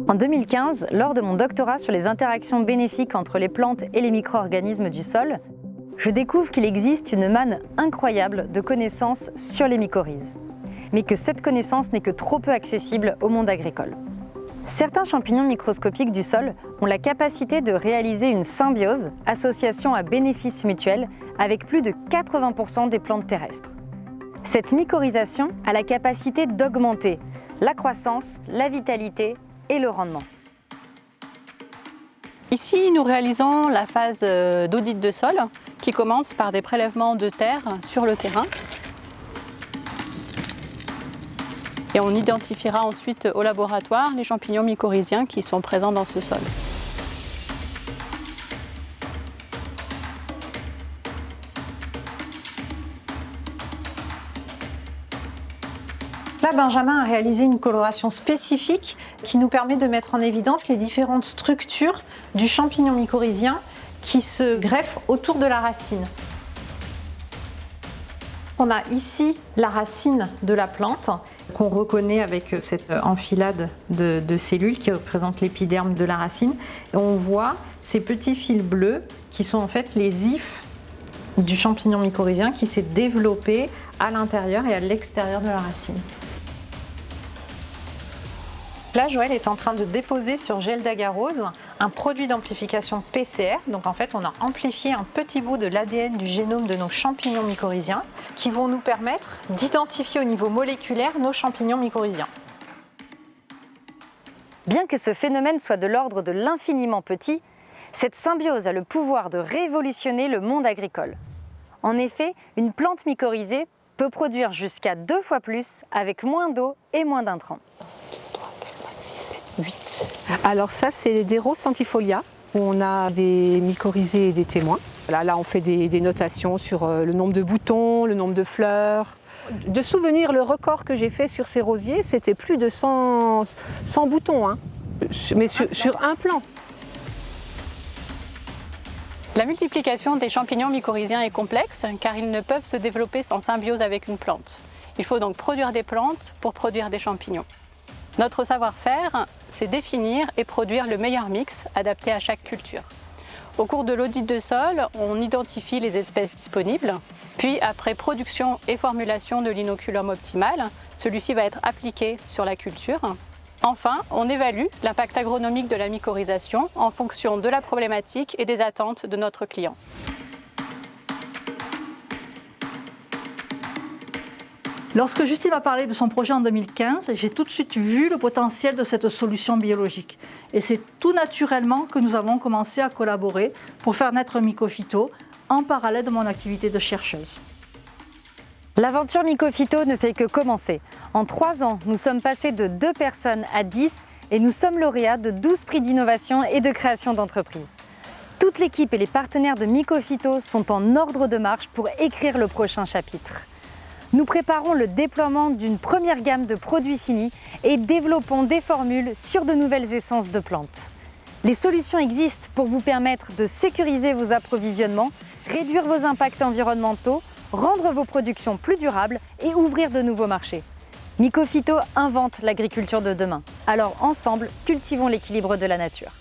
En 2015, lors de mon doctorat sur les interactions bénéfiques entre les plantes et les micro-organismes du sol, je découvre qu'il existe une manne incroyable de connaissances sur les mycorhizes, mais que cette connaissance n'est que trop peu accessible au monde agricole. Certains champignons microscopiques du sol ont la capacité de réaliser une symbiose, association à bénéfice mutuel, avec plus de 80% des plantes terrestres. Cette mycorhisation a la capacité d'augmenter la croissance, la vitalité et le rendement. Ici, nous réalisons la phase d'audit de sol qui commence par des prélèvements de terre sur le terrain. Et on identifiera ensuite au laboratoire les champignons mycorhiziens qui sont présents dans ce sol. Là, Benjamin a réalisé une coloration spécifique qui nous permet de mettre en évidence les différentes structures du champignon mycorhizien qui se greffent autour de la racine. On a ici la racine de la plante qu'on reconnaît avec cette enfilade de cellules qui représentent l'épiderme de la racine. Et on voit ces petits fils bleus qui sont en fait les ifs du champignon mycorhizien qui s'est développé à l'intérieur et à l'extérieur de la racine. Là, Joël est en train de déposer sur gel d'agarose un produit d'amplification PCR. Donc en fait, on a amplifié un petit bout de l'ADN du génome de nos champignons mycorhiziens qui vont nous permettre d'identifier au niveau moléculaire nos champignons mycorhiziens. Bien que ce phénomène soit de l'ordre de l'infiniment petit, cette symbiose a le pouvoir de révolutionner le monde agricole. En effet, une plante mycorhizée peut produire jusqu'à 2 fois plus avec moins d'eau et moins d'intrants. 8. Alors ça, c'est des roses centifolia, où on a des mycorhizés et des témoins. Là on fait des notations sur le nombre de boutons, le nombre de fleurs. De souvenir, le record que j'ai fait sur ces rosiers, c'était plus de 100 boutons, hein, mais sur un plant. La multiplication des champignons mycorhiziens est complexe car ils ne peuvent se développer sans symbiose avec une plante. Il faut donc produire des plantes pour produire des champignons. Notre savoir-faire, c'est définir et produire le meilleur mix adapté à chaque culture. Au cours de l'audit de sol, on identifie les espèces disponibles, puis après production et formulation de l'inoculum optimal, celui-ci va être appliqué sur la culture. Enfin, on évalue l'impact agronomique de la mycorhisation en fonction de la problématique et des attentes de notre client. Lorsque Justine m'a parlé de son projet en 2015, j'ai tout de suite vu le potentiel de cette solution biologique. Et c'est tout naturellement que nous avons commencé à collaborer pour faire naître Mycophyto en parallèle de mon activité de chercheuse. L'aventure Mycophyto ne fait que commencer. En 3 ans, nous sommes passés de 2 personnes à 10 et nous sommes lauréats de 12 prix d'innovation et de création d'entreprise. Toute l'équipe et les partenaires de Mycophyto sont en ordre de marche pour écrire le prochain chapitre. Nous préparons le déploiement d'une première gamme de produits finis et développons des formules sur de nouvelles essences de plantes. Les solutions existent pour vous permettre de sécuriser vos approvisionnements, réduire vos impacts environnementaux, rendre vos productions plus durables et ouvrir de nouveaux marchés. Mycophyto invente l'agriculture de demain. Alors ensemble, cultivons l'équilibre de la nature.